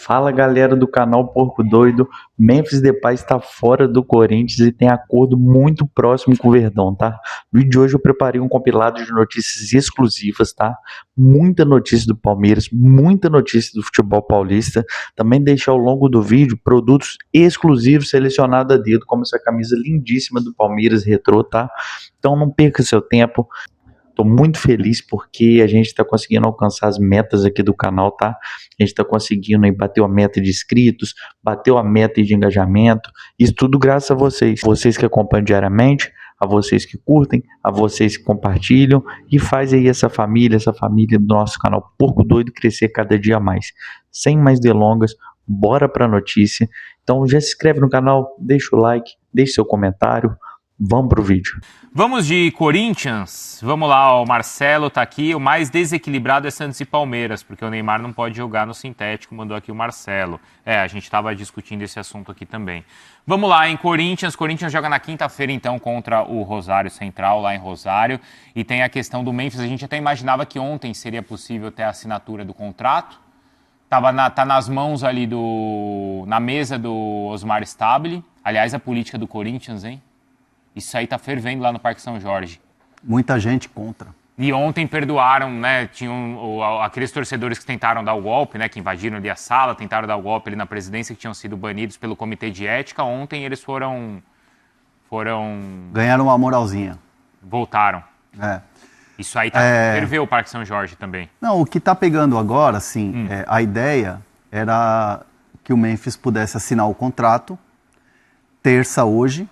Fala galera do canal Porco Doido, Memphis Depay está fora do Corinthians e tem acordo muito próximo com o Verdão, tá? No vídeo de hoje eu preparei um compilado de notícias exclusivas, tá? Muita notícia do Palmeiras, muita notícia do futebol paulista. Também deixei ao longo do vídeo produtos exclusivos selecionados a dedo, como essa camisa lindíssima do Palmeiras retrô, tá? Então não perca seu tempo. Tô muito feliz porque a gente está conseguindo alcançar as metas aqui do canal, tá? A gente está conseguindo aí bater a meta de inscritos, bateu a meta de engajamento. Isso tudo graças a vocês. Vocês que acompanham diariamente, a vocês que curtem, a vocês que compartilham e faz aí essa família do nosso canal Porco Doido crescer cada dia mais. Sem mais delongas, bora pra notícia. Então já se inscreve no canal, deixa o like, deixa seu comentário. Vamos pro vídeo. Vamos de Corinthians. Vamos lá, o Marcelo tá aqui. O mais desequilibrado é Santos e Palmeiras, porque o Neymar não pode jogar no sintético, mandou aqui o Marcelo. A gente estava discutindo esse assunto aqui também. Vamos lá, em Corinthians. Corinthians joga na quinta-feira, então, contra o Rosário Central, lá em Rosário. E tem a questão do Memphis. A gente até imaginava que ontem seria possível ter a assinatura do contrato. Tá nas mãos ali na mesa do Osmar Stabile. Aliás, a política do Corinthians, hein? Isso aí tá fervendo lá no Parque São Jorge. Muita gente contra. E ontem perdoaram, né? Tinham aqueles torcedores que tentaram dar o golpe, né? Que invadiram ali a sala, tentaram dar o golpe ali na presidência, que tinham sido banidos pelo Comitê de Ética. Ontem eles foram... Ganharam uma moralzinha. Voltaram. Isso aí ferveu o Parque São Jorge também. Não, o que tá pegando agora, assim, a ideia era que o Memphis pudesse assinar o contrato terça hoje,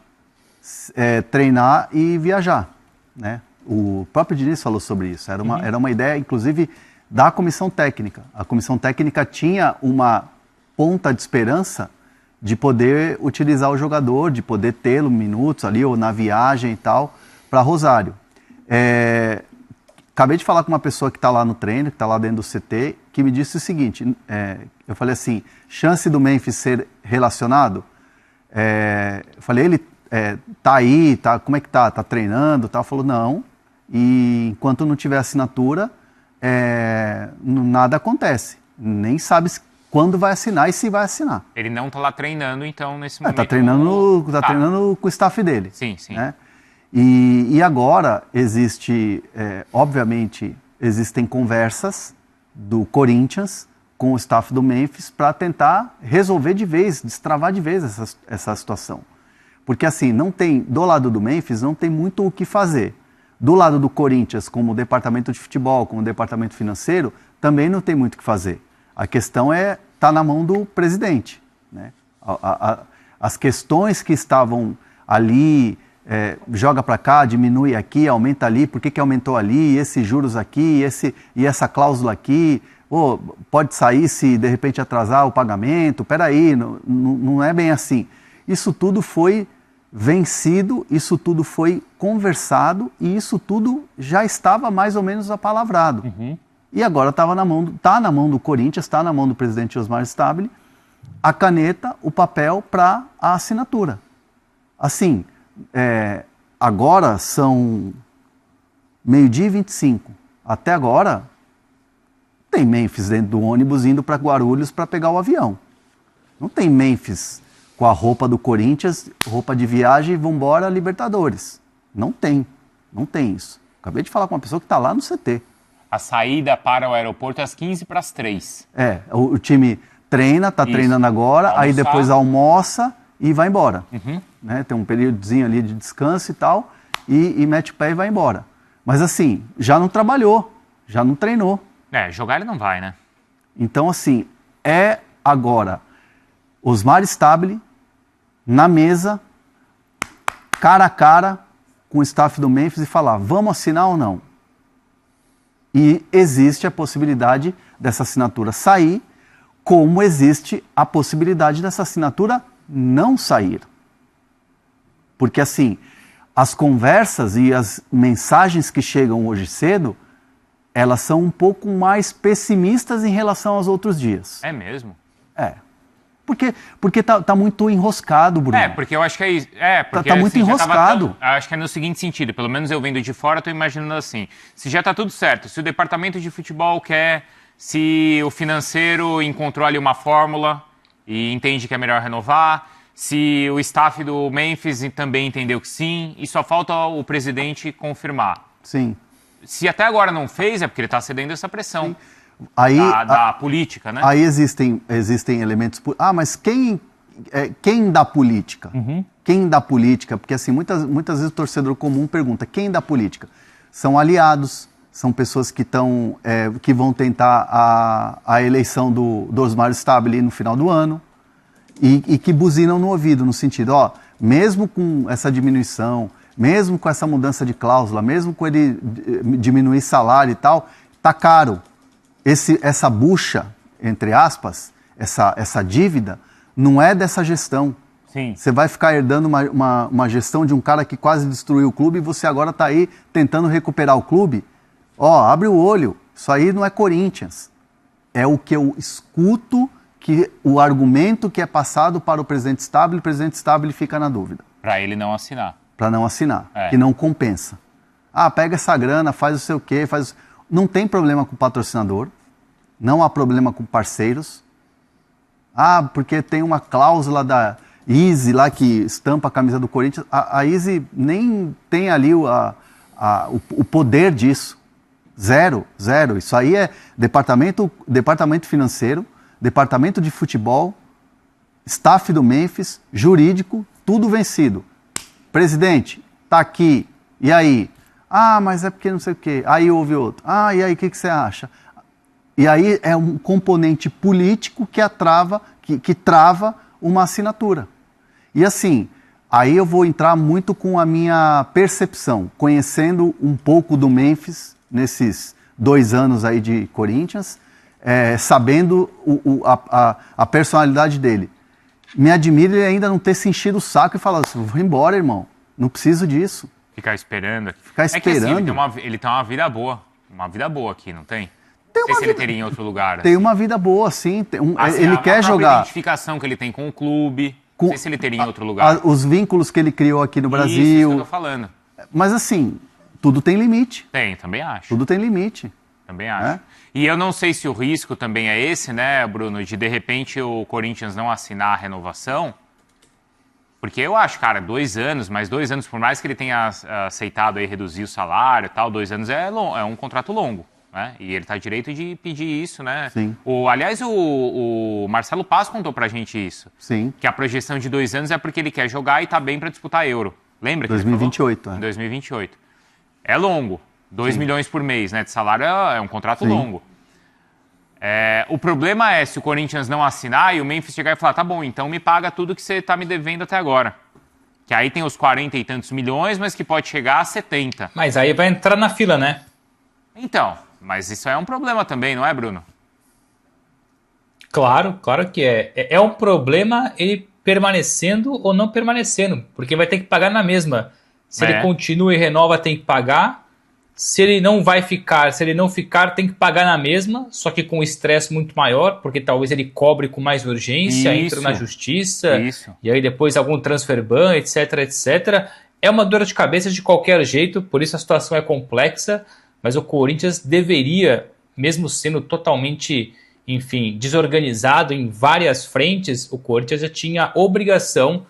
treinar e viajar, né? O próprio Diniz falou sobre isso. Era uma ideia, inclusive, da comissão técnica. A comissão técnica tinha uma ponta de esperança de poder utilizar o jogador, de poder tê-lo minutos ali, ou na viagem e tal, para Rosário. Acabei de falar com uma pessoa que está lá no treino, que está lá dentro do CT, que me disse o seguinte, eu falei assim, chance do Memphis ser relacionado? Eu falei, ele... tá aí, como é que tá? Tá treinando, tá? Falou, não. E enquanto não tiver assinatura, nada acontece. Nem sabe quando vai assinar e se vai assinar. Ele não tá lá treinando, então, nesse momento. Tá treinando com o staff dele. Sim, sim. Né? E agora obviamente, existem conversas do Corinthians com o staff do Memphis para tentar resolver de vez, destravar de vez essa situação. Porque assim, do lado do Memphis, não tem muito o que fazer. Do lado do Corinthians, como departamento de futebol, como departamento financeiro, também não tem muito o que fazer. A questão tá na mão do presidente, né? As questões que estavam ali, joga para cá, diminui aqui, aumenta ali, por que aumentou ali, esses juros aqui, e essa cláusula aqui, pode sair se de repente atrasar o pagamento, peraí, não é bem assim. Isso tudo foi vencido, isso tudo foi conversado e isso tudo já estava mais ou menos apalavrado. E agora tá na mão do Corinthians, está na mão do presidente Osmar Stabile, a caneta, o papel para a assinatura. Assim, agora são 12h25. Até agora, tem Memphis dentro do ônibus indo para Guarulhos para pegar o avião. Não tem Memphis com a roupa do Corinthians, roupa de viagem, vambora, Libertadores. Não tem isso. Acabei de falar com uma pessoa que está lá no CT. A saída para o aeroporto é às 2:45. O time treina, está treinando agora, aí depois almoça e vai embora. Né? Tem um períodozinho ali de descanso e tal, e mete o pé e vai embora. Mas assim, já não trabalhou, já não treinou. Jogar ele não vai, né? Então assim, agora Osmar Stabile na mesa, cara a cara com o staff do Memphis e falar, vamos assinar ou não? E existe a possibilidade dessa assinatura sair, como existe a possibilidade dessa assinatura não sair. Porque assim, as conversas e as mensagens que chegam hoje cedo, elas são um pouco mais pessimistas em relação aos outros dias. É mesmo? Porque tá muito enroscado, Bruno. Porque eu acho que é isso. Porque tá muito enroscado. Acho que é no seguinte sentido, pelo menos eu vendo de fora, tô imaginando assim, se já tá tudo certo, se o departamento de futebol quer se o financeiro encontrou ali uma fórmula e entende que é melhor renovar, se o staff do Memphis também entendeu que sim, e só falta o presidente confirmar. Sim. Se até agora não fez, é porque ele está cedendo essa pressão da política, né? Aí existem elementos... mas quem da política? Quem da política? Porque assim, muitas vezes o torcedor comum pergunta, quem da política? São aliados, são pessoas que vão tentar a eleição do Osmar Stabile no final do ano e que buzinam no ouvido, no sentido, mesmo com essa diminuição, mesmo com essa mudança de cláusula, mesmo com ele diminuir salário e tal, tá caro. Essa bucha, entre aspas, essa dívida, não é dessa gestão. Sim. Você vai ficar herdando uma gestão de um cara que quase destruiu o clube e você agora está aí tentando recuperar o clube. Abre o olho, isso aí não é Corinthians. É o que eu escuto, o argumento que é passado para o presidente Stabile fica na dúvida. Para ele não assinar. Para não assinar, que não compensa. Pega essa grana, faz o seu quê, Não tem problema com o patrocinador, não há problema com parceiros. Porque tem uma cláusula da Easy lá que estampa a camisa do Corinthians. A Easy nem tem ali o poder disso. Zero. Isso aí é departamento financeiro, departamento de futebol, staff do Memphis, jurídico, tudo vencido. Presidente, tá aqui, e aí? Mas é porque não sei o quê. Aí houve outro. E aí, o que você acha? E aí é um componente político que trava uma assinatura. E assim, aí eu vou entrar muito com a minha percepção, conhecendo um pouco do Memphis nesses 2 anos aí de Corinthians, sabendo a personalidade dele. Me admira ele ainda não ter se enchido o saco e falar assim, vou embora, irmão, não preciso disso. Ficar esperando. Ficar esperando. É que assim, ele tem uma vida boa aqui, não tem? Não sei se ele teria em outro lugar. Tem uma vida boa, sim. Assim, ele quer jogar. A identificação que ele tem com o clube. Não sei se ele teria em outro lugar. Os vínculos que ele criou aqui no Brasil. Isso que eu tô falando. Mas assim, tudo tem limite. Também acho. Tudo tem limite. Também acho. E eu não sei se o risco também é esse, né, Bruno, de repente o Corinthians não assinar a renovação. Porque eu acho, cara, 2 anos, mais 2 anos, por mais que ele tenha aceitado aí reduzir o salário e tal, 2 anos é um contrato longo. Né? E ele está direito de pedir isso, né? Sim. Aliás, o Marcelo Paz contou pra gente isso. Sim. Que a projeção de 2 anos é porque ele quer jogar e tá bem para disputar Euro. Lembra? 2028. Em 2028. É longo. 2 milhões por mês, né? De salário é um contrato longo. O problema é se o Corinthians não assinar e o Memphis chegar e falar, tá bom, então me paga tudo que você tá me devendo até agora. Que aí tem os 40 e tantos milhões, mas que pode chegar a 70. Mas aí vai entrar na fila, né? Então, mas isso é um problema também, não é, Bruno? Claro que é. É um problema ele permanecendo ou não permanecendo, porque vai ter que pagar na mesma. Se ele continua e renova, tem que pagar. Se ele não vai ficar, se ele não ficar, tem que pagar na mesma, só que com estresse muito maior, porque talvez ele cobre com mais urgência, entra na justiça, e aí depois algum transfer ban, etc, etc. É uma dor de cabeça de qualquer jeito, por isso a situação é complexa, mas o Corinthians deveria, mesmo sendo totalmente, enfim, desorganizado em várias frentes, o Corinthians já tinha a obrigação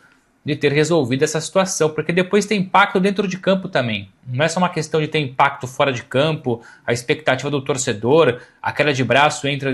de ter resolvido essa situação, porque depois tem impacto dentro de campo também. Não é só uma questão de ter impacto fora de campo, a expectativa do torcedor, a queda de braço entre o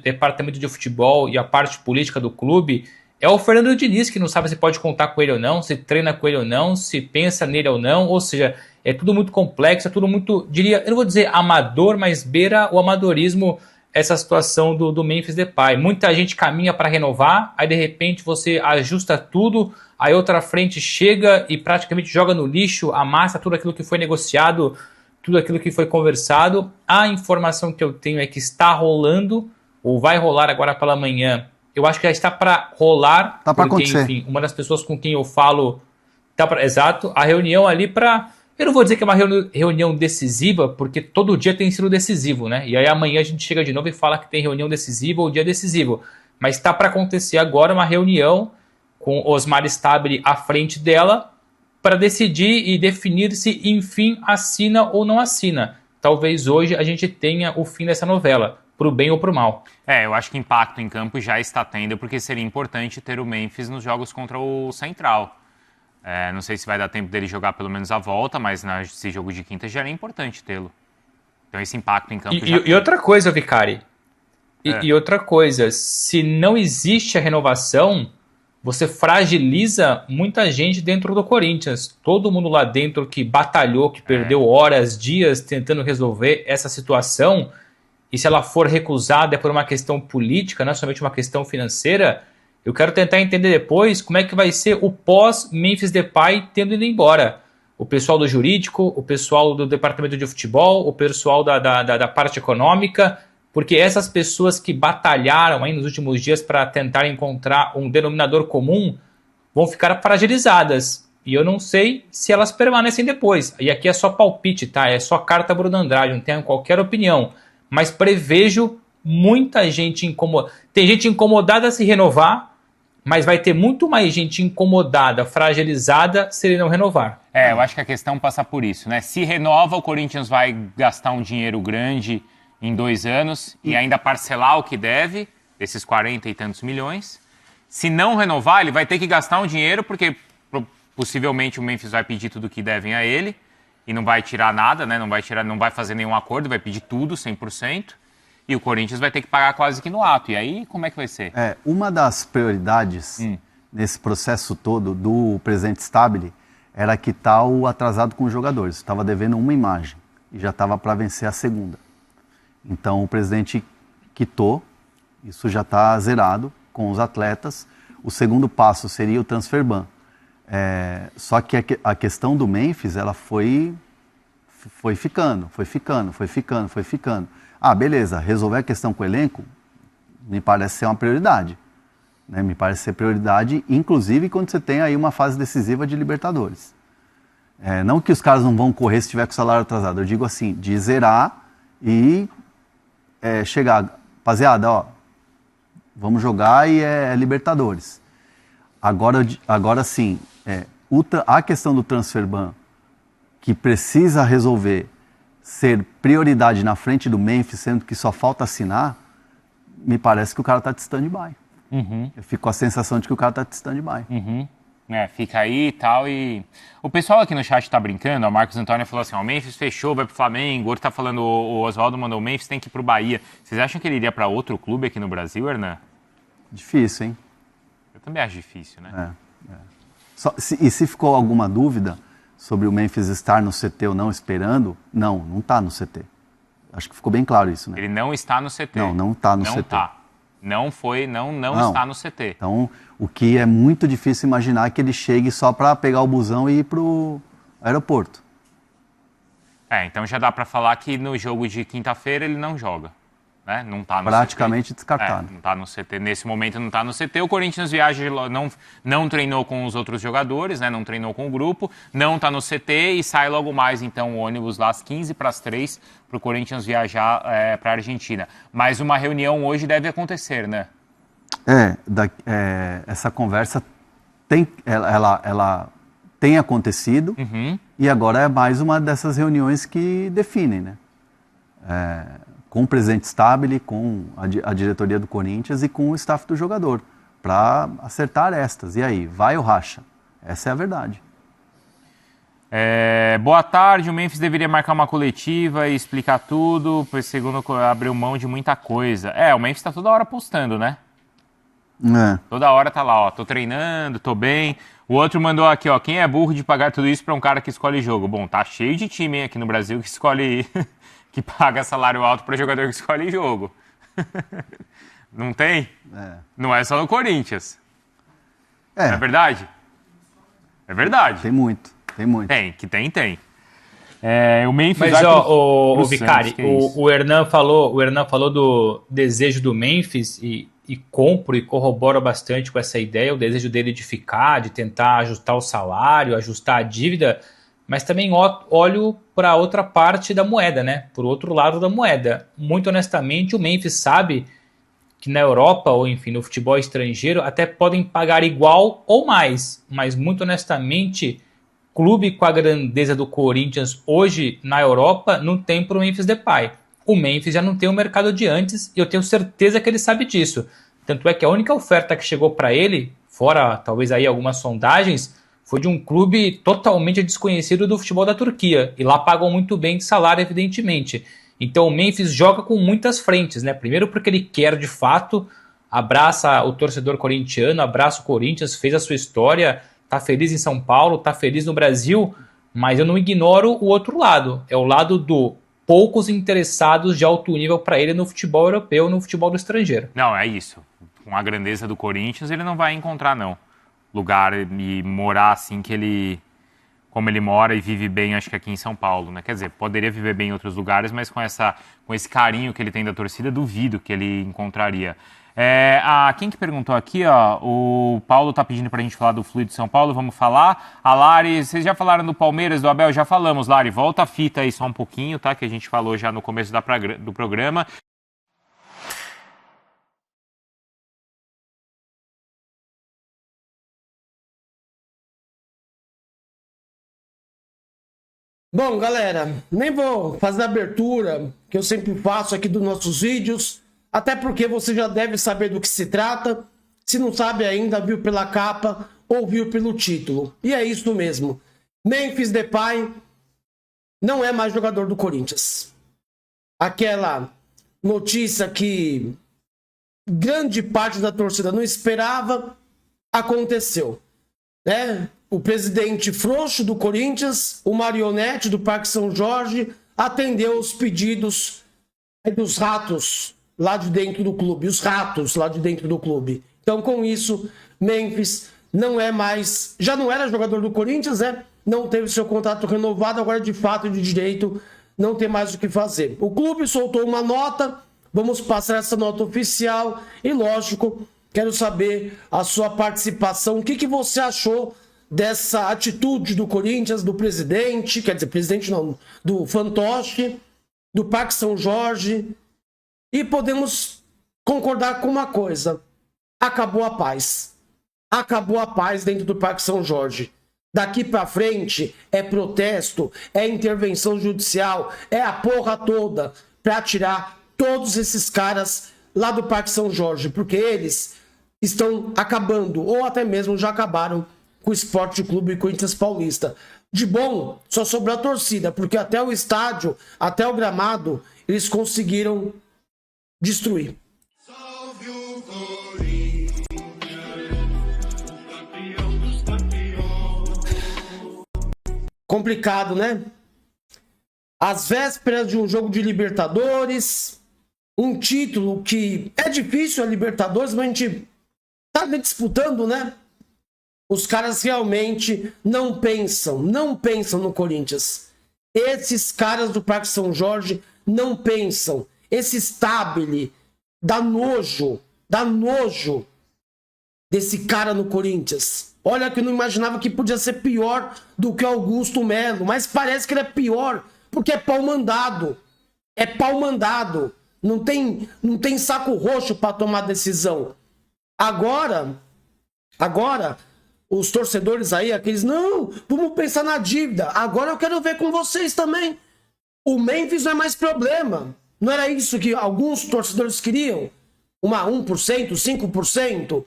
departamento de futebol e a parte política do clube. É o Fernando Diniz que não sabe se pode contar com ele ou não, se treina com ele ou não, se pensa nele ou não, ou seja, é tudo muito complexo, é tudo muito, diria, eu não vou dizer amador, mas beira o amadorismo essa situação do Memphis Depay. Muita gente caminha para renovar, aí de repente você ajusta tudo, aí outra frente chega e praticamente joga no lixo, amassa tudo aquilo que foi negociado, tudo aquilo que foi conversado. A informação que eu tenho é que está rolando, ou vai rolar agora pela manhã. Eu acho que já está para rolar, tá para acontecer. Enfim, uma das pessoas com quem eu falo, exato, a reunião ali para... Eu não vou dizer que é uma reunião decisiva, porque todo dia tem sido decisivo, né? E aí amanhã a gente chega de novo e fala que tem reunião decisiva ou dia decisivo. Mas está para acontecer agora uma reunião com Osmar Stabile à frente dela para decidir e definir se, enfim, assina ou não assina. Talvez hoje a gente tenha o fim dessa novela. pro bem ou pro mal. Eu acho que impacto em campo já está tendo, porque seria importante ter o Memphis nos jogos contra o Central. Não sei se vai dar tempo dele jogar pelo menos a volta, mas nesse jogo de quinta já era importante tê-lo. Então esse impacto em campo E outra coisa, Vicari, e outra coisa, se não existe a renovação, você fragiliza muita gente dentro do Corinthians. Todo mundo lá dentro que batalhou, que perdeu horas, dias tentando resolver essa situação, e se ela for recusada é por uma questão política, não é somente uma questão financeira, eu quero tentar entender depois como é que vai ser o pós-Memphis Depay tendo ido embora. O pessoal do jurídico, o pessoal do departamento de futebol, o pessoal da parte econômica, porque essas pessoas que batalharam aí nos últimos dias para tentar encontrar um denominador comum vão ficar fragilizadas. E eu não sei se elas permanecem depois. E aqui é só palpite, tá? É só carta Bruno Andrade, não tenho qualquer opinião. Mas prevejo muita gente incomodada. Tem gente incomodada a se renovar, mas vai ter muito mais gente incomodada, fragilizada, se ele não renovar. Eu acho que a questão passa por isso, né? Se renova, o Corinthians vai gastar um dinheiro grande em 2 anos e ainda parcelar o que deve, esses 40 e tantos milhões. Se não renovar, ele vai ter que gastar um dinheiro, porque possivelmente o Memphis vai pedir tudo que devem a ele e não vai tirar nada, né? Não vai fazer nenhum acordo, vai pedir tudo, 100%. E o Corinthians vai ter que pagar quase que no ato. E aí, como é que vai ser? Uma das prioridades nesse processo todo do presidente Stabile era quitar o atrasado com os jogadores. Estava devendo uma imagem e já estava para vencer a segunda. Então o presidente quitou, isso já está zerado com os atletas. O segundo passo seria o transfer ban. Só que a questão do Memphis, ela foi ficando. Beleza, resolver a questão com o elenco me parece ser uma prioridade. Né? Me parece ser prioridade, inclusive quando você tem aí uma fase decisiva de Libertadores. Não que os caras não vão correr se tiver com o salário atrasado, eu digo assim, de zerar e chegar, rapaziada, vamos jogar e é Libertadores. Agora sim, a questão do transfer ban, que precisa resolver ser prioridade na frente do Memphis, sendo que só falta assinar, me parece que o cara está de stand-by. Eu fico com a sensação de que o cara está de stand-by. Fica aí e tal. E o pessoal aqui no chat está brincando, o Marcos Antônio falou assim, o Memphis fechou, vai pro Flamengo, o outro tá falando, o Oswaldo mandou, o Memphis tem que ir pro Bahia. Vocês acham que ele iria para outro clube aqui no Brasil, Hernan? Difícil, hein? Eu também acho difícil, né? Se ficou alguma dúvida sobre o Memphis estar no CT ou não esperando, não está no CT. Acho que ficou bem claro isso, né? Ele não está no CT. Não está no CT. Não está. Não está no CT. Então, o que é muito difícil imaginar que ele chegue só para pegar o busão e ir pro aeroporto. Então já dá para falar que no jogo de quinta-feira ele não joga. Né? Não tá no praticamente CT. Descartado. Não está no CT. Nesse momento não está no CT. O Corinthians viaja, não treinou com os outros jogadores, né? Não treinou com o grupo, não está no CT e sai logo mais, então, o ônibus lá às 2:45 para o Corinthians viajar para a Argentina. Mas uma reunião hoje deve acontecer, né? Essa conversa ela tem acontecido e agora é mais uma dessas reuniões que definem, né? Com o presidente Stabile, com a diretoria do Corinthians e com o staff do jogador, para acertar estas. E aí, vai ou racha? Essa é a verdade. Boa tarde, o Memphis deveria marcar uma coletiva e explicar tudo, pois segundo abriu mão de muita coisa. O Memphis está toda hora postando, né? Toda hora tá lá, tô treinando, tô bem. O outro mandou aqui, quem é burro de pagar tudo isso para um cara que escolhe jogo? Bom, tá cheio de time, hein, aqui no Brasil que escolhe... que paga salário alto para jogador que escolhe jogo. Não tem? Não é só no Corinthians. É verdade? É verdade. Tem muito. Tem. O Memphis... Mas, o Vicari, o Hernan falou do desejo do Memphis e compro e corroboro bastante com essa ideia, o desejo dele de ficar, de tentar ajustar o salário, ajustar a dívida... Mas também olho para outra parte da moeda, né? Por outro lado da moeda. Muito honestamente, o Memphis sabe que na Europa, ou enfim, no futebol estrangeiro, até podem pagar igual ou mais. Mas muito honestamente, clube com a grandeza do Corinthians hoje na Europa não tem para o Memphis Depay. o Memphis já não tem o mercado de antes, e eu tenho certeza que ele sabe disso. Tanto é que a única oferta que chegou para ele, fora talvez aí algumas sondagens, foi de um clube totalmente desconhecido do futebol da Turquia, e lá pagam muito bem de salário, evidentemente. Então o Memphis joga com muitas frentes, né? Primeiro porque ele quer de fato, abraça o torcedor corintiano, abraça o Corinthians, fez a sua história, tá feliz em São Paulo, tá feliz no Brasil, mas eu não ignoro o outro lado, é o lado do poucos interessados de alto nível para ele no futebol europeu, no futebol do estrangeiro. Não, é isso. Com a grandeza do Corinthians, ele não vai encontrar, não, lugar e morar assim que ele... como ele mora e vive bem, acho que aqui em São Paulo, né? Quer dizer, poderia viver bem em outros lugares, mas com esse carinho que ele tem da torcida, duvido que ele encontraria. Quem que perguntou aqui, ó, o Paulo tá pedindo pra gente falar do Fluido de São Paulo, vamos falar. A Lari, vocês já falaram do Palmeiras, do Abel? Já falamos, Lari, volta a fita aí só um pouquinho, tá? Que a gente falou já no começo do programa. Bom, galera, nem vou fazer a abertura que eu sempre faço aqui dos nossos vídeos, até porque você já deve saber do que se trata. Se não sabe ainda, viu pela capa ou viu pelo título. E é isso mesmo. Memphis Depay não é mais jogador do Corinthians. Aquela notícia que grande parte da torcida não esperava, aconteceu, né? O presidente frouxo do Corinthians, o marionete do Parque São Jorge, atendeu os pedidos dos ratos lá de dentro do clube, os ratos lá de dentro do clube. Então, com isso, Memphis não é mais, já não era jogador do Corinthians, né? Não teve seu contrato renovado, agora de fato de direito não tem mais o que fazer. O clube soltou uma nota, vamos passar essa nota oficial e, lógico, quero saber a sua participação. O que você achou dessa atitude do Corinthians, do presidente, quer dizer, presidente não, do fantoche, do Parque São Jorge, e podemos concordar com uma coisa: acabou a paz. Acabou a paz dentro do Parque São Jorge. Daqui pra frente é protesto, é intervenção judicial, é a porra toda pra tirar todos esses caras lá do Parque São Jorge, porque eles estão acabando, ou até mesmo já acabaram, com o Esporte Clube Corinthians Paulista. De bom, só sobrou a torcida, porque até o estádio, até o gramado, eles conseguiram destruir. Salve o Corinthians, campeão dos campeões. Complicado, né? Às vésperas de um jogo de Libertadores, um título que é difícil a Libertadores, mas a gente tá disputando, né? Os caras realmente não pensam no Corinthians. Esses caras do Parque São Jorge não pensam. Esse Stabile dá nojo desse cara no Corinthians. Olha que eu não imaginava que podia ser pior do que Augusto Melo, mas parece que ele é pior, porque é pau mandado. É pau mandado. Não tem saco roxo para tomar decisão. Agora, os torcedores aí, aqueles, não, vamos pensar na dívida. Agora eu quero ver com vocês também. O Memphis não é mais problema. Não era isso que alguns torcedores queriam? 1%, 5%?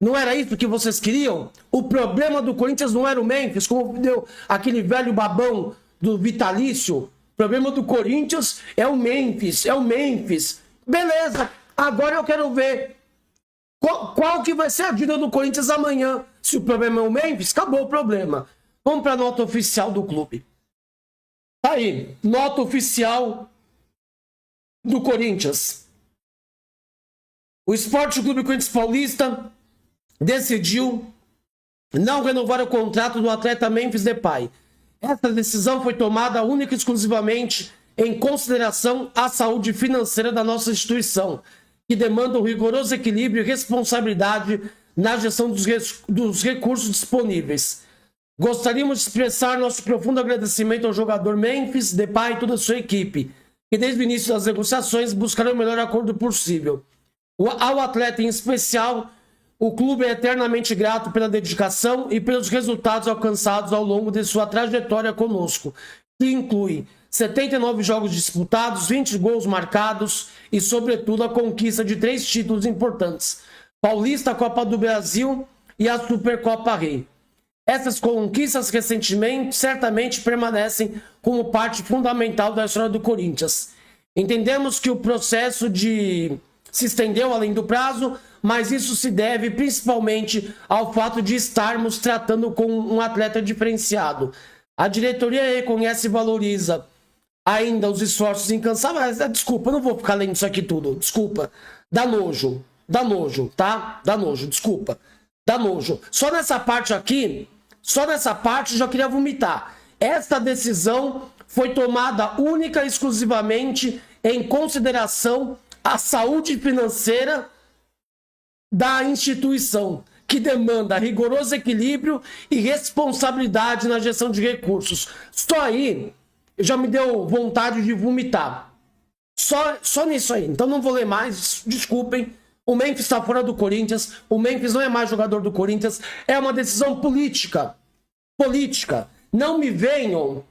Não era isso que vocês queriam? O problema do Corinthians não era o Memphis, como deu aquele velho babão do vitalício. O problema do Corinthians é o Memphis, Beleza, agora eu quero ver qual que vai ser a dívida do Corinthians amanhã. Se o problema é o Memphis, acabou o problema. Vamos para a nota oficial do clube. Tá aí, nota oficial do Corinthians. O Esporte Clube Corinthians Paulista decidiu não renovar o contrato do atleta Memphis Depay. Essa decisão foi tomada única e exclusivamente em consideração à saúde financeira da nossa instituição, que demanda um rigoroso equilíbrio e responsabilidade na gestão dos recursos disponíveis. Gostaríamos de expressar nosso profundo agradecimento ao jogador Memphis Depay e toda a sua equipe, que desde o início das negociações buscaram o melhor acordo possível. Ao atleta em especial, o clube é eternamente grato pela dedicação e pelos resultados alcançados ao longo de sua trajetória conosco, que inclui 79 jogos disputados, 20 gols marcados e, sobretudo, a conquista de 3 títulos importantes: Paulista, Copa do Brasil e a Supercopa Rei. Essas conquistas recentemente certamente permanecem como parte fundamental da história do Corinthians. Entendemos que o processo se estendeu além do prazo, mas isso se deve principalmente ao fato de estarmos tratando com um atleta diferenciado. A diretoria reconhece e valoriza ainda os esforços incansáveis. Desculpa, eu não vou ficar lendo isso aqui tudo. Desculpa. Dá nojo, tá? Dá nojo, desculpa. Dá nojo. Só nessa parte aqui, eu já queria vomitar. Esta decisão foi tomada única e exclusivamente em consideração à saúde financeira da instituição, que demanda rigoroso equilíbrio e responsabilidade na gestão de recursos. Só aí já me deu vontade de vomitar. Só nisso aí. Então não vou ler mais, desculpem. O Memphis está fora do Corinthians, o Memphis não é mais jogador do Corinthians, é uma decisão política. Não me venham,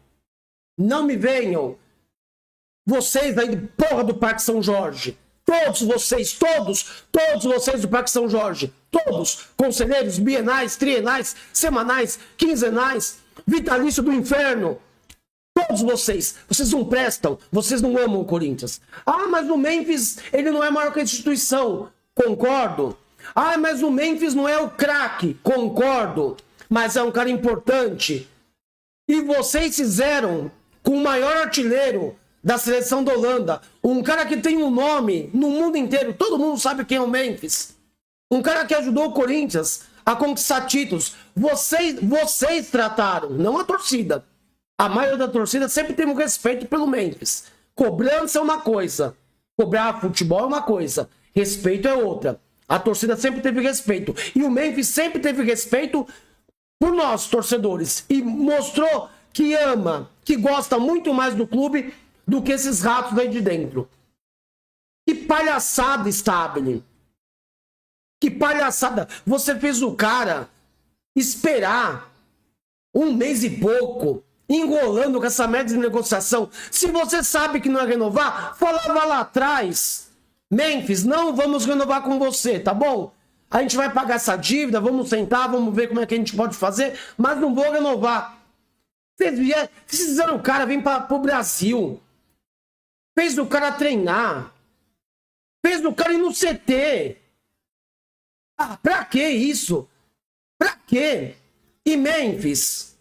vocês aí, porra do Parque São Jorge, todos vocês do Parque São Jorge, todos, conselheiros bienais, trienais, semanais, quinzenais, vitalício do inferno, todos vocês não prestam, vocês não amam o Corinthians. Ah, mas o Memphis, ele não é maior que a instituição, concordo. Ah, mas o Memphis não é o craque, concordo, mas é um cara importante. E vocês fizeram com o maior artilheiro da seleção da Holanda, um cara que tem um nome no mundo inteiro, todo mundo sabe quem é o Memphis, um cara que ajudou o Corinthians a conquistar títulos. Vocês trataram, não a torcida. A maioria da torcida sempre teve um respeito pelo Memphis. Cobrança é uma coisa, cobrar futebol é uma coisa, respeito é outra. A torcida sempre teve respeito, e o Memphis sempre teve respeito por nós, torcedores, e mostrou que ama, que gosta muito mais do clube do que esses ratos aí de dentro. Que palhaçada, Stabile. Que palhaçada. Você fez o cara esperar 1 mês e pouco, enrolando com essa merda de negociação. Se você sabe que não é renovar, falava lá atrás: Memphis, não vamos renovar com você, tá bom? A gente vai pagar essa dívida, vamos sentar, vamos ver como é que a gente pode fazer, mas não vou renovar. Vocês fizeram o cara vir para o Brasil. Fez o cara treinar. Fez o cara ir no CT. Ah, pra que isso? Pra quê? E Memphis,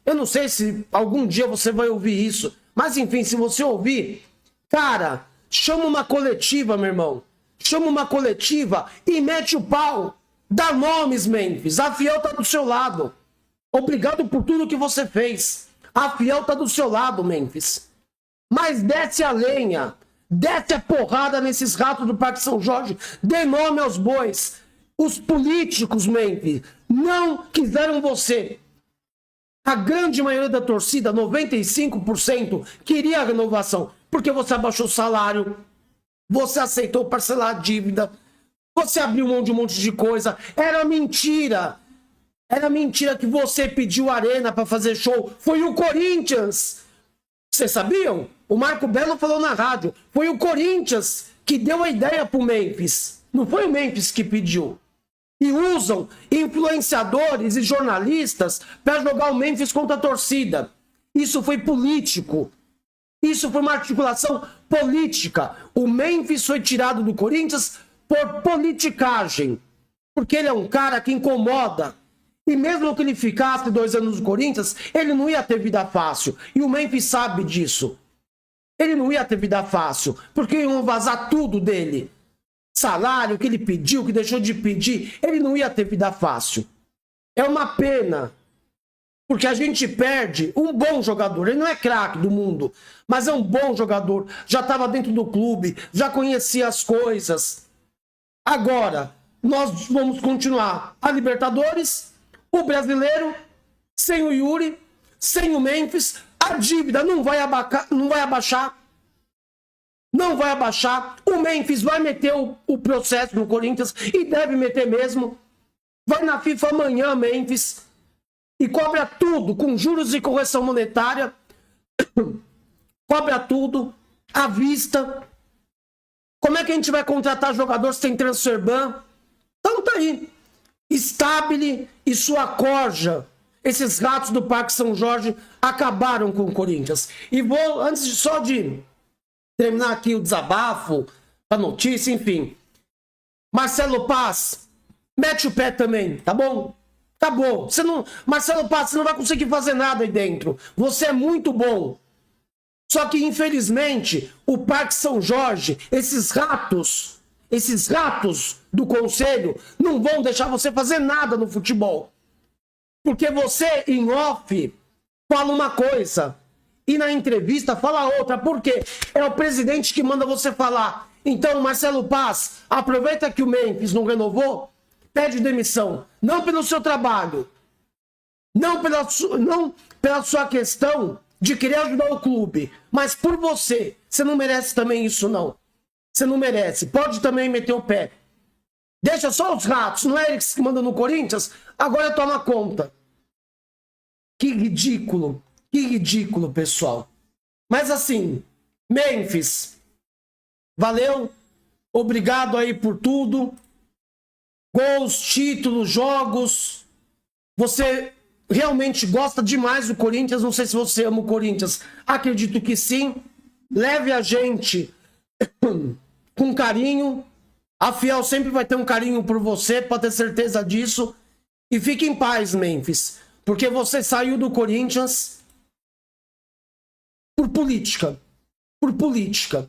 eu não sei se algum dia você vai ouvir isso, mas enfim, se você ouvir, cara, chama uma coletiva, meu irmão. Chama uma coletiva e mete o pau. Dá nomes, Memphis. A Fiel tá do seu lado. Obrigado por tudo que você fez. A Fiel tá do seu lado, Memphis. Mas desce a lenha. Desce a porrada nesses ratos do Parque São Jorge. Dê nome aos bois. Os políticos, Memphis, não quiseram você. A grande maioria da torcida, 95%, queria a renovação. Porque você abaixou o salário. Você aceitou parcelar a dívida. Você abriu mão de um monte de coisa. Era mentira. Era mentira que você pediu arena para fazer show. Foi o Corinthians. Vocês sabiam? O Marco Belo falou na rádio. Foi o Corinthians que deu a ideia pro Memphis. Não foi o Memphis que pediu. E usam influenciadores e jornalistas para jogar o Memphis contra a torcida. Isso foi político. Isso foi uma articulação política. O Memphis foi tirado do Corinthians por politicagem. Porque ele é um cara que incomoda. E mesmo que ele ficasse 2 anos no Corinthians, ele não ia ter vida fácil. E o Memphis sabe disso. Ele não ia ter vida fácil. Porque iam vazar tudo dele. Salário, que ele pediu, que deixou de pedir. Ele não ia ter vida fácil. É uma pena. Porque a gente perde um bom jogador. Ele não é craque do mundo, mas é um bom jogador. Já estava dentro do clube, já conhecia as coisas. Agora, nós vamos continuar a Libertadores, o Brasileiro, sem o Yuri, sem o Memphis. A dívida não vai abaixar. Não vai abaixar. O Memphis vai meter o processo no Corinthians, e deve meter mesmo. Vai na FIFA amanhã, Memphis, e cobra tudo com juros e correção monetária. cobra tudo, à vista. Como é que a gente vai contratar jogador se tem transfer ban? Então tá aí. Stabile e sua corja, esses ratos do Parque São Jorge, acabaram com o Corinthians. E vou, antes de só de terminar aqui o desabafo, a notícia, enfim. Marcelo Paz, mete o pé também, tá bom? Acabou. Você não, Marcelo Paz, você não vai conseguir fazer nada aí dentro. Você é muito bom. Só que, infelizmente, o Parque São Jorge, esses ratos do conselho, não vão deixar você fazer nada no futebol. Porque você, em off, fala uma coisa e na entrevista fala outra. Por quê? É o presidente que manda você falar. Então, Marcelo Paz, aproveita que o Memphis não renovou, pede demissão. Não pelo seu trabalho, não pela sua questão de querer ajudar o clube, mas por você. Você não merece também isso, não. Você não merece. Pode também meter o pé. Deixa só os ratos, não é eles que mandam no Corinthians? Agora toma conta. Que ridículo, pessoal. Mas assim, Memphis, valeu, obrigado aí por tudo. Gols, títulos, jogos. Você realmente gosta demais do Corinthians, não sei se você ama o Corinthians. Acredito que sim. Leve a gente com carinho. A Fiel sempre vai ter um carinho por você, pode ter certeza disso. E fique em paz, Memphis, porque você saiu do Corinthians por política. Por política.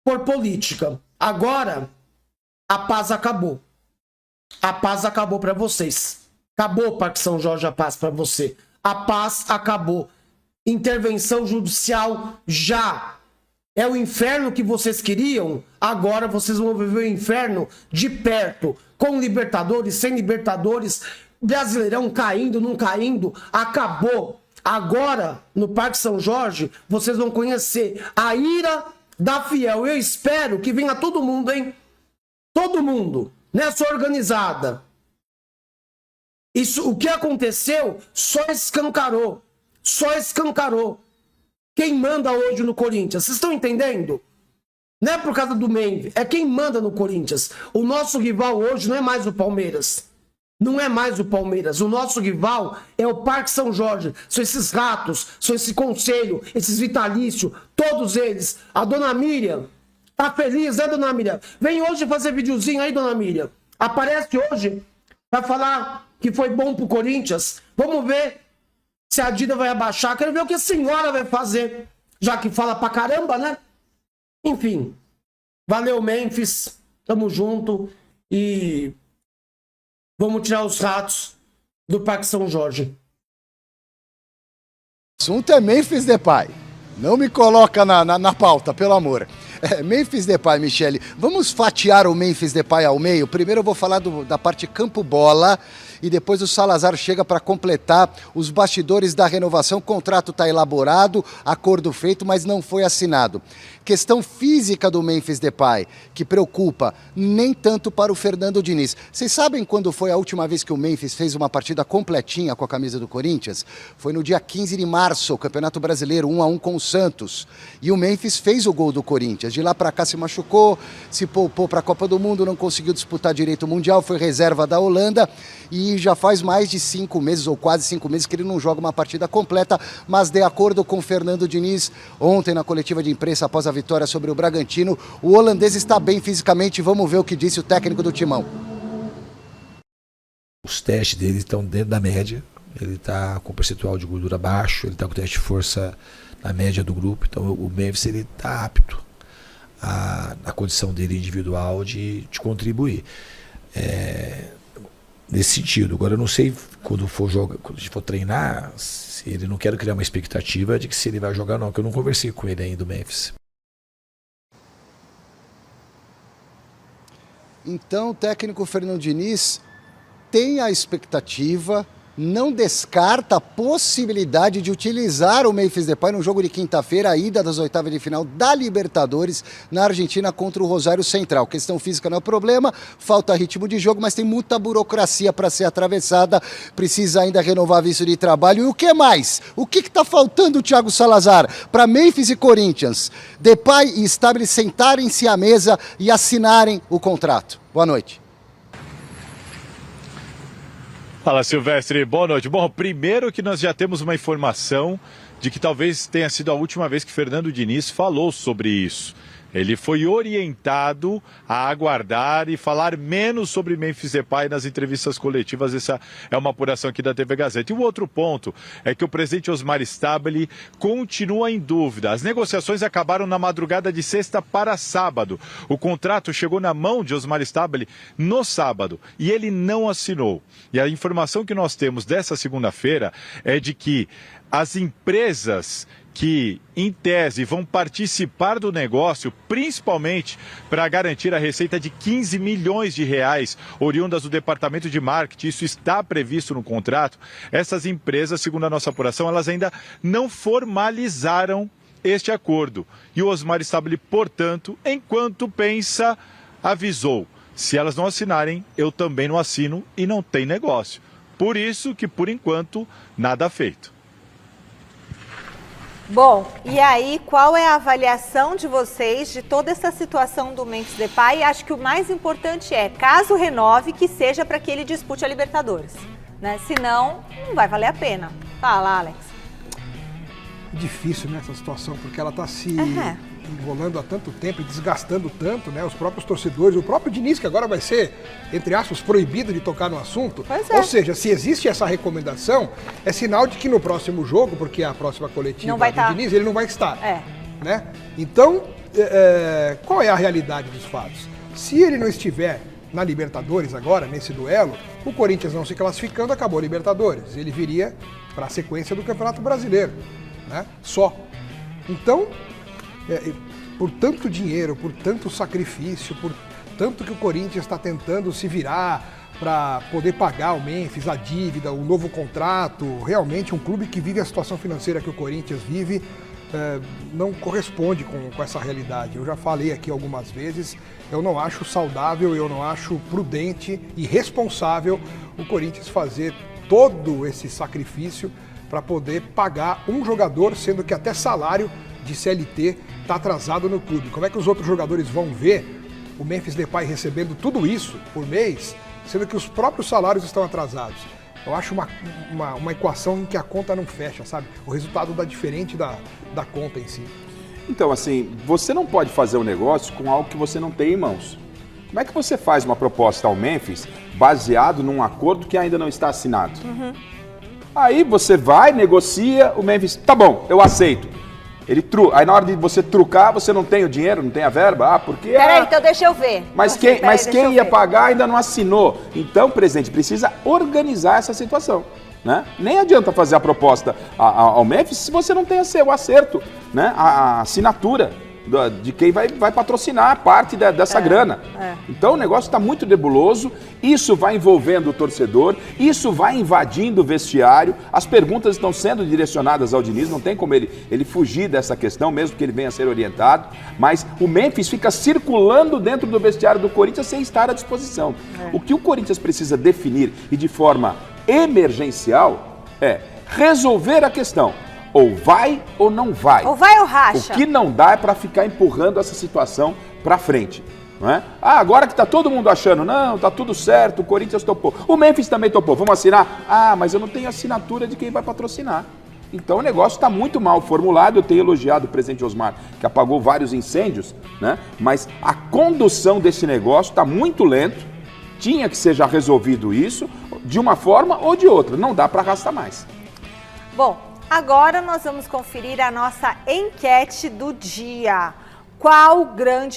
Por política. Agora, a paz acabou. A paz acabou para vocês. Acabou, Parque São Jorge, a paz para você. A paz acabou. Intervenção judicial já. É o inferno que vocês queriam? Agora vocês vão viver o inferno de perto. Com Libertadores, sem Libertadores, Brasileirão caindo, não caindo. Acabou. Agora, no Parque São Jorge, vocês vão conhecer a ira da Fiel. Eu espero que venha todo mundo, hein? Todo mundo. Nessa organizada. Isso, o que aconteceu só escancarou. Só escancarou. Quem manda hoje no Corinthians? Vocês estão entendendo? Não é por causa do Memphis. É quem manda no Corinthians. O nosso rival hoje não é mais o Palmeiras. Não é mais o Palmeiras. O nosso rival é o Parque São Jorge. São esses ratos, são esse conselho, esses vitalícios, todos eles. A dona Miriam tá feliz, né, dona Miriam? Vem hoje fazer videozinho aí, dona Miriam. Aparece hoje. Vai falar que foi bom pro Corinthians. Vamos ver se a Dida vai abaixar. Quero ver o que a senhora vai fazer. Já que fala pra caramba, né? Enfim. Valeu, Memphis. Tamo junto. E vamos tirar os ratos do Parque São Jorge. O assunto é Memphis Depay. Não me coloca na pauta, pelo amor. Memphis Depay, Michele. Vamos fatiar o Memphis Depay ao meio? Primeiro eu vou falar da parte campo-bola e depois o Salazar chega para completar os bastidores da renovação. O contrato está elaborado, acordo feito, mas não foi assinado. Questão física do Memphis Depay, que preocupa, nem tanto para o Fernando Diniz. Vocês sabem quando foi a última vez que o Memphis fez uma partida completinha com a camisa do Corinthians? Foi no dia 15 de março, o Campeonato Brasileiro, 1-1 com o Santos. E o Memphis fez o gol do Corinthians. De lá para cá se machucou, se poupou para a Copa do Mundo, não conseguiu disputar direito o Mundial, foi reserva da Holanda e já faz mais de 5 meses, ou quase 5 meses, que ele não joga uma partida completa, mas de acordo com o Fernando Diniz, ontem na coletiva de imprensa após a vitória sobre o Bragantino, o holandês está bem fisicamente. Vamos ver o que disse o técnico do Timão. Os testes dele estão dentro da média, ele está com percentual de gordura baixo, ele está com teste de força na média do grupo, então o Memphis está apto na condição dele individual de contribuir. Nesse sentido. Agora eu não sei quando a gente for treinar, se ele não quero criar uma expectativa de que se ele vai jogar não, que eu não conversei com ele ainda do Memphis. Então o técnico Fernando Diniz tem a expectativa, não descarta a possibilidade de utilizar o Memphis Depay no jogo de quinta-feira, a ida das oitavas de final da Libertadores na Argentina contra o Rosário Central. Questão física não é problema, falta ritmo de jogo, mas tem muita burocracia para ser atravessada, precisa ainda renovar visto de trabalho. E o que mais? O que está faltando, Thiago Salazar, para Memphis e Corinthians? Depay e Stabile sentarem-se à mesa e assinarem o contrato. Boa noite. Fala, Silvestre, boa noite. Bom, primeiro que nós já temos uma informação de que talvez tenha sido a última vez que Fernando Diniz falou sobre isso. Ele foi orientado a aguardar e falar menos sobre Memphis Depay nas entrevistas coletivas. Essa é uma apuração aqui da TV Gazeta. E o outro ponto é que o presidente Osmar Stabile continua em dúvida. As negociações acabaram na madrugada de sexta para sábado. O contrato chegou na mão de Osmar Stabile no sábado e ele não assinou. E a informação que nós temos dessa segunda-feira é de que as empresas que, em tese, vão participar do negócio, principalmente para garantir a receita de 15 milhões de reais, oriundas do Departamento de Marketing, isso está previsto no contrato. Essas empresas, segundo a nossa apuração, elas ainda não formalizaram este acordo. E o Osmar Stabile, portanto, enquanto pensa, avisou: se elas não assinarem, eu também não assino e não tem negócio. Por isso que, por enquanto, nada feito. Bom, e aí, qual é a avaliação de vocês de toda essa situação do Memphis Depay? Acho que o mais importante é, caso renove, que seja para que ele dispute a Libertadores, né? Senão, não vai valer a pena. Fala, Alex. Difícil, né, essa situação, porque ela está se enrolando há tanto tempo e desgastando tanto, né, os próprios torcedores, o próprio Diniz, que agora vai ser, entre aspas, proibido de tocar no assunto. Pois é. Ou seja, se existe essa recomendação, é sinal de que no próximo jogo, porque a próxima coletiva do Diniz, ele não vai estar. Né? Então, qual é a realidade dos fatos? Se ele não estiver na Libertadores agora, nesse duelo, o Corinthians não se classificando, acabou a Libertadores. Ele viria para a sequência do Campeonato Brasileiro, né? Só. Então, por tanto dinheiro, por tanto sacrifício, por tanto que o Corinthians está tentando se virar para poder pagar o Memphis, a dívida, o novo contrato, realmente um clube que vive a situação financeira que o Corinthians vive, não corresponde com essa realidade. Eu já falei aqui algumas vezes, eu não acho saudável, eu não acho prudente e responsável o Corinthians fazer todo esse sacrifício para poder pagar um jogador, sendo que até salário de CLT está atrasado no clube. Como é que os outros jogadores vão ver o Memphis Depay recebendo tudo isso por mês, sendo que os próprios salários estão atrasados? Eu acho uma equação em que a conta não fecha, sabe? O resultado dá diferente da conta em si. Então, assim, você não pode fazer um negócio com algo que você não tem em mãos. Como é que você faz uma proposta ao Memphis baseado num acordo que ainda não está assinado? Aí você vai, negocia, o Memphis, tá bom, eu aceito. Aí na hora de você trucar, você não tem o dinheiro, não tem a verba. Porque... Peraí, então deixa eu ver. Mas quem ia pagar ainda não assinou. Então, presidente, precisa organizar essa situação, né? Nem adianta fazer a proposta ao Memphis se você não tem o acerto, né? A assinatura de quem vai patrocinar parte dessa grana. Então o negócio está muito nebuloso, isso vai envolvendo o torcedor, isso vai invadindo o vestiário, as perguntas estão sendo direcionadas ao Diniz, não tem como ele fugir dessa questão, mesmo que ele venha a ser orientado, mas o Memphis fica circulando dentro do vestiário do Corinthians sem estar à disposição. O que o Corinthians precisa definir e de forma emergencial é resolver a questão. Ou vai ou não vai. Ou vai ou racha. O que não dá é para ficar empurrando essa situação para frente. Não é? Agora que está todo mundo achando, não, está tudo certo, o Corinthians topou. O Memphis também topou, vamos assinar? Mas eu não tenho assinatura de quem vai patrocinar. Então o negócio está muito mal formulado, eu tenho elogiado o presidente Osmar, que apagou vários incêndios, né? Mas a condução desse negócio está muito lento, tinha que ser já resolvido isso, de uma forma ou de outra, não dá para arrastar mais. Bom, agora nós vamos conferir a nossa enquete do dia. Qual grande